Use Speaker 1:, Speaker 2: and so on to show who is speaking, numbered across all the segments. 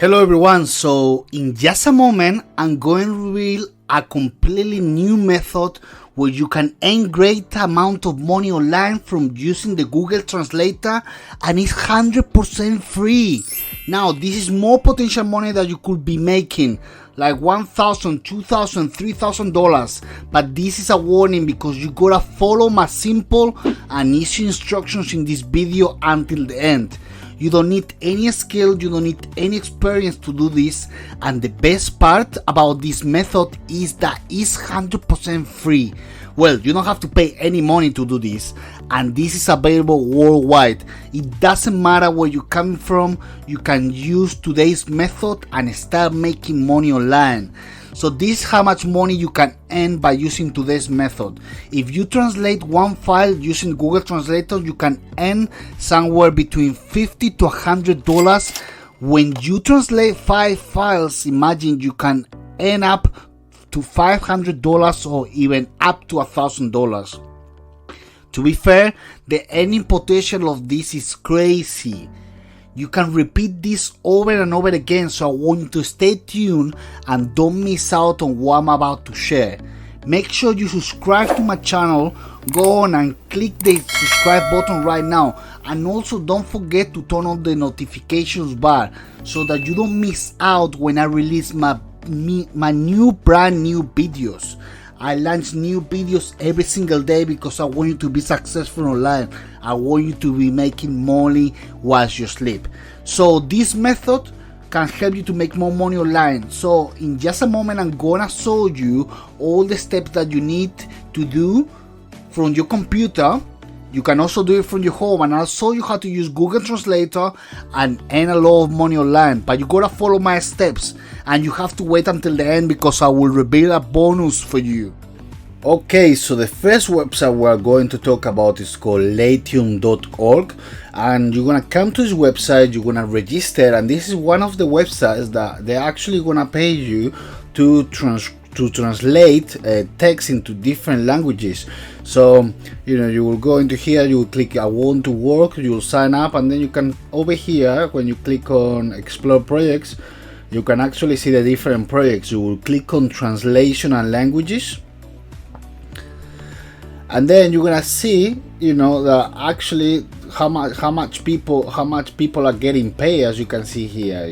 Speaker 1: Hello everyone, so in just a moment I'm going to reveal a completely new method where you can earn great amount of money online from using the Google Translator, and it's 100% free. Now this is more potential money that you could be making, like $1,000, $2,000, $3,000, but this is a warning because you gotta follow my simple and easy instructions in this video until the end. You don't need any skill, you don't need any experience to do this, and the best part about this method is that it's 100% free. Well, you don't have to pay any money to do this, and this is available worldwide. It doesn't matter where you're coming from, you can use today's method and start making money online. So this is how much money you can earn by using today's method. If you translate one file using Google Translator, you can earn somewhere between $50 to $100. When you translate 5 files, imagine you can earn up to $500 or even up to $1,000. To be fair, the earning potential of this is crazy. You can repeat this over and over again, so I want you to stay tuned and don't miss out on what I'm about to share. Make sure you subscribe to my channel, go on and click the subscribe button right now, and also don't forget to turn on the notifications bar so that you don't miss out when I release my brand new videos. I launch new videos every single day because I want you to be successful online. I want you to be making money whilst you sleep. So this method can help you to make more money online. So in just a moment I'm gonna show you all the steps that you need to do from your computer. You can also do it from your home, and I'll show you how to use Google Translator and earn a lot of money online. But you gotta follow my steps, and you have to wait until the end because I will reveal a bonus for you. Okay, so the first website we're going to talk about is called Latium.org, and you're gonna come to this website, you're gonna register, and this is one of the websites that they're actually gonna pay you to translate text into different languages. So you will go into here, you will click I want to work, you will sign up, and then you can, over here when you click on explore projects, you can actually see the different projects. You will click on translation and languages, and then you're gonna see that actually how much people are getting paid. As you can see here,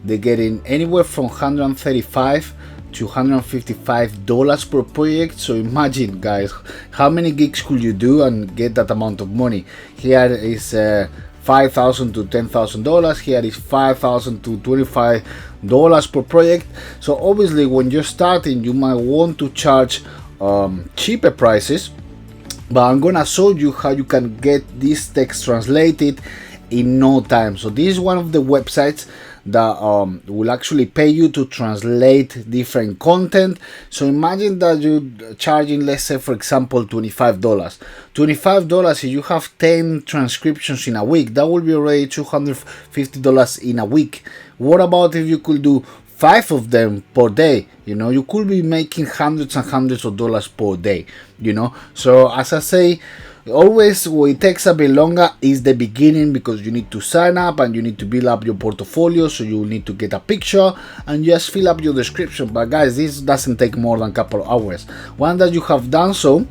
Speaker 1: they're getting anywhere from $135 to $155 per project. So imagine, guys, how many gigs could you do and get that amount of money? Here is $5,000 to $10,000. Here is $5,000 to $25 per project. So obviously when you're starting, you might want to charge cheaper prices, but I'm gonna show you how you can get this text translated in no time. So this is one of the websites that will actually pay you to translate different content. So imagine that you're charging, let's say for example, $25. $25, if you have 10 transcriptions in a week, that will be already $250 in a week. What about if you could do 5 of them per day? You could be making hundreds and hundreds of dollars per day. So as I say, always what it takes a bit longer is the beginning, because you need to sign up and you need to build up your portfolio. So you will need to get a picture and just fill up your description. But guys, this doesn't take more than a couple of hours. Once that you have done so,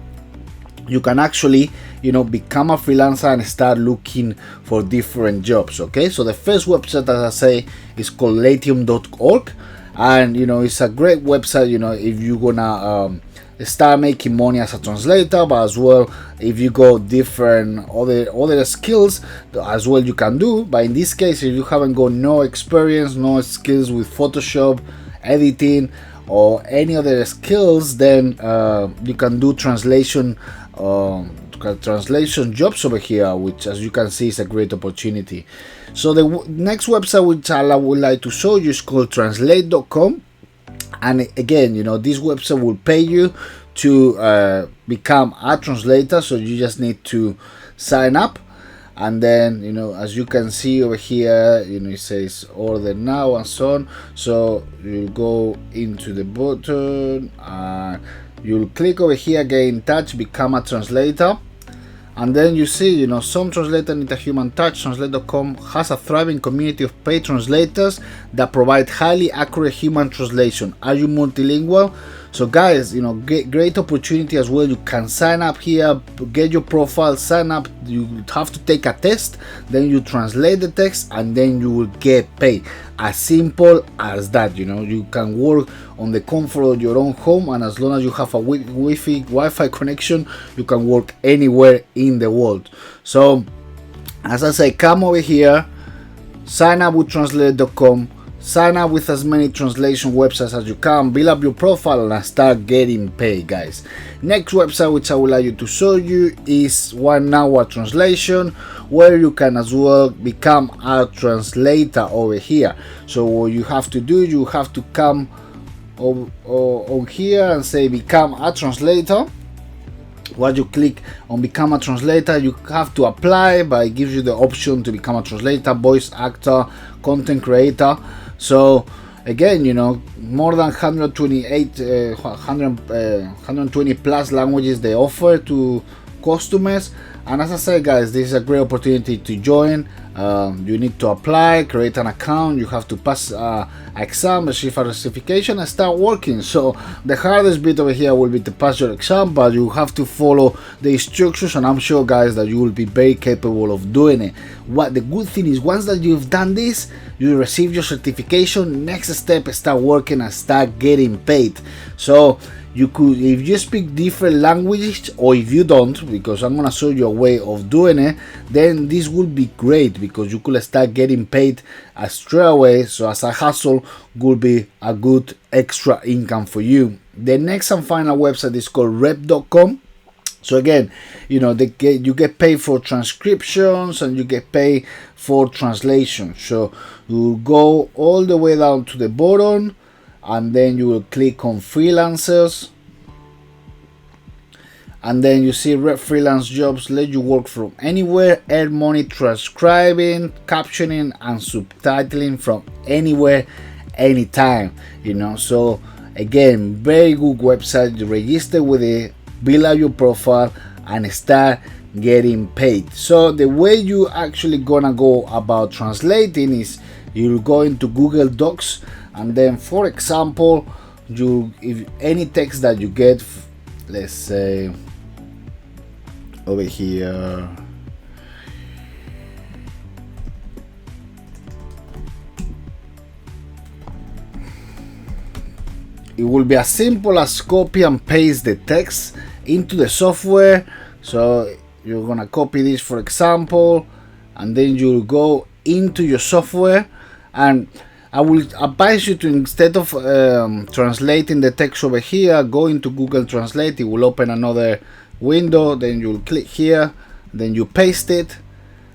Speaker 1: you can actually become a freelancer and start looking for different jobs. Okay, so the first website, as I say, is called Latium.org, and it's a great website if you're gonna start making money as a translator, but as well if you got different other skills as well you can do. But in this case, if you haven't got no experience, no skills with Photoshop, editing, or any other skills, then you can do translation jobs over here, which as you can see is a great opportunity. So the next website which I would like to show you is called translate.com, and again, this website will pay you to become a translator. So you just need to sign up, and then as you can see over here, it says order now and so on. So you'll go into the button and you'll click over here, get in touch, become a translator, And then you see, you know, some translators need a human touch. Translate.com has a thriving community of paid translators that provide highly accurate human translation. Are you multilingual? So guys, you know, great opportunity as well. You can sign up here, get your profile, sign up. You have to take a test, then you translate the text, and then you will get paid. As simple as that. You know, you can work on the comfort of your own home, and as long as you have a Wi-Fi connection, you can work anywhere in the world. So as I say, come over here, sign up with translate.com, sign up with as many translation websites as you can, build up your profile, and start getting paid, guys. Next website which I would like you to show you is 1 Hour Translation, where you can as well become a translator over here. So what you have to do, you have to come on here and say become a translator. Once you click on become a translator, you have to apply, but it gives you the option to become a translator, voice actor, content creator. So again, you know, more than 120 plus languages they offer to customers. And as I said, guys, this is a great opportunity to join. You need to apply, create an account, you have to pass exam, receive a certification, and start working. So the hardest bit over here will be to pass your exam, but you have to follow the instructions, and I'm sure, guys, that you will be very capable of doing it. What the good thing is, once that you've done this, you receive your certification. Next step is start working and start getting paid. So you could, if you speak different languages, or if you don't, because I'm gonna show you a way of doing it, then this would be great, because you could start getting paid straight away. So as a hustle, would be a good extra income for you. The next and final website is called rep.com. So again, you know, you get paid for transcriptions and you get paid for translation. So you go all the way down to the bottom, and then you will click on freelancers, and then you see Rep Freelance Jobs let you work from anywhere, earn money transcribing, captioning, and subtitling from anywhere, anytime. You know, so again, very good website. You register with it, build out your profile, and start getting paid. So the way you actually gonna go about translating is you'll go into Google Docs, and then, for example, if any text that you get, let's say over here, it will be as simple as copy and paste the text into the software. So you're gonna copy this, for example, and then you'll go into your software, and I will advise you to, instead of translating the text over here, go into Google Translate. It will open another window, then you'll click here, then you paste it,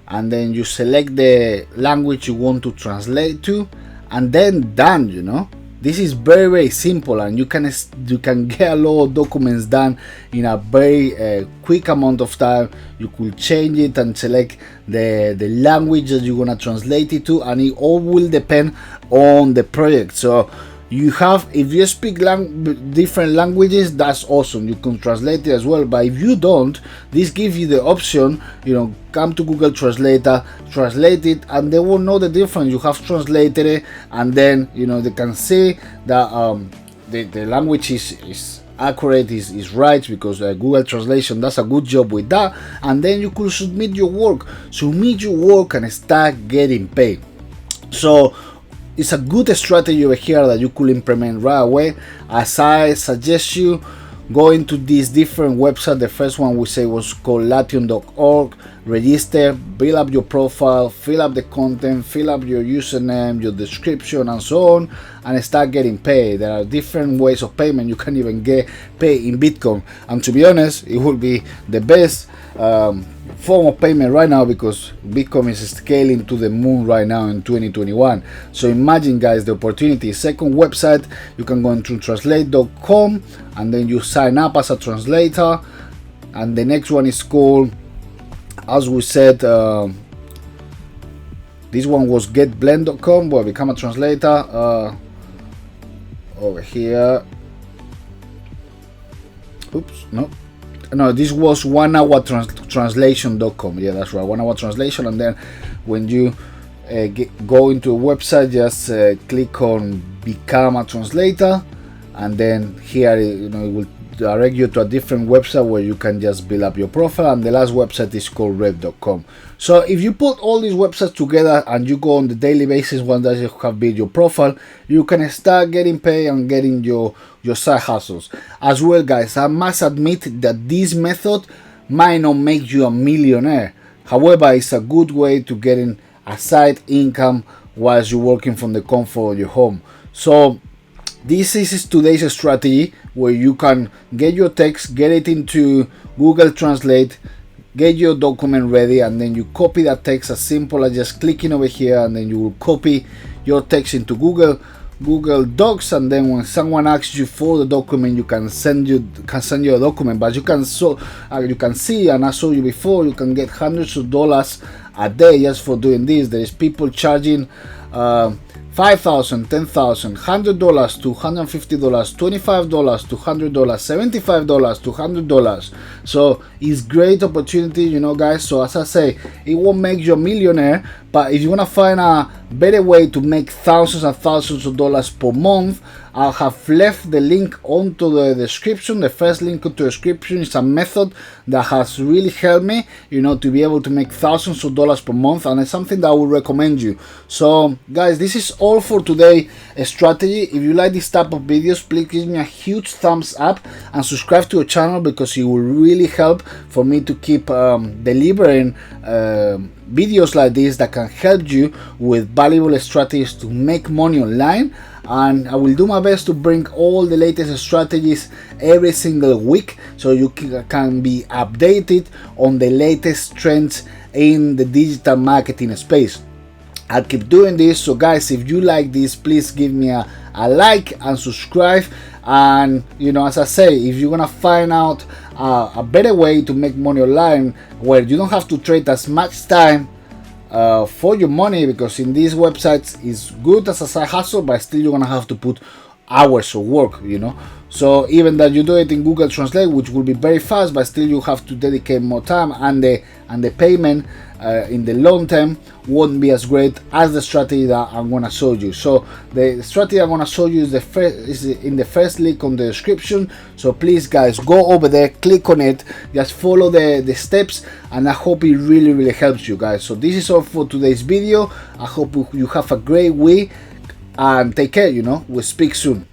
Speaker 1: and then you select the language you want to translate to, and then done. You know, this is very simple, and you can get a lot of documents done in a very quick amount of time. You could change it and select the language that you're gonna translate it to, and it all will depend on the project. So you have, if you speak different languages, that's awesome, you can translate it as well. But if you don't, this gives you the option, you know, come to Google Translator, translate it, and they will know the difference. You have translated it, and then, you know, they can see that the language is accurate, is right, because Google Translation does a good job with that. And then you could submit your work and start getting paid. So it's a good strategy over here that you could implement right away. As I suggest you go into these different websites. The first one we say was called Latium.org. Register, build up your profile, fill up the content, fill up your username, your description, and so on, and start getting paid. There are different ways of payment. You can even get paid in Bitcoin, and to be honest, it will be the best form of payment right now, because Bitcoin is scaling to the moon right now in 2021. So imagine, guys, the opportunity. Second website, you can go into translate.com, and then you sign up as a translator. And the next one is called, as we said, this one was getblend.com, where become a translator. Over here, oops, no, no, this was onehourtranslation.com. Yeah, that's right, 1 hour translation. And then when you go into a website, just click on become a translator, and then here, you know, it will direct you to a different website where you can just build up your profile. And the last website is called rev.com. So if you put all these websites together and you go on the daily basis, once that you have built your profile, you can start getting paid and getting your side hustles as well. Guys, I must admit that this method might not make you a millionaire. However, it's a good way to getting a side income whilst you're working from the comfort of your home. So this is today's strategy, where you can get your text, get it into Google Translate, get your document ready, and then you copy that text as simple as just clicking over here, and then you will copy your text into Google Docs, and then when someone asks you for the document, you can send you a document. But you can see, and I showed you before, you can get hundreds of dollars a day just for doing this. There is people charging $5,000, $10,000, $100 to $150, $25 to $100, $75 to $100. So it's great opportunity, you know, guys. So as I say, it won't make you a millionaire, but if you want to find a better way to make thousands and thousands of dollars per month, I have left the link onto the description. The first link to the description is a method that has really helped me, you know, to be able to make thousands of dollars per month, and it's something that I would recommend you. So guys, this is all for today strategy. If you like this type of videos, please give me a huge thumbs up and subscribe to the channel, because it will really help for me to keep delivering videos like this that can help you with valuable strategies to make money online. And I will do my best to bring all the latest strategies every single week, so you can be updated on the latest trends in the digital marketing space. I'll keep doing this. So guys, if you like this, please give me a like and subscribe. And you know, as I say, if you're gonna find out a better way to make money online, where you don't have to trade as much time for your money, because in these websites is good as a side hustle, but still you're gonna have to put hours of work, you know. So even that you do it in Google Translate, which will be very fast, but still you have to dedicate more time, and the payment in the long term won't be as great as the strategy that I'm gonna show you. So the strategy I'm gonna show you is in the first link on the description. So please guys, go over there, click on it, just follow the steps, and I hope it really helps you guys. So this is all for today's video. I hope you have a great week, and take care, you know. We'll speak soon.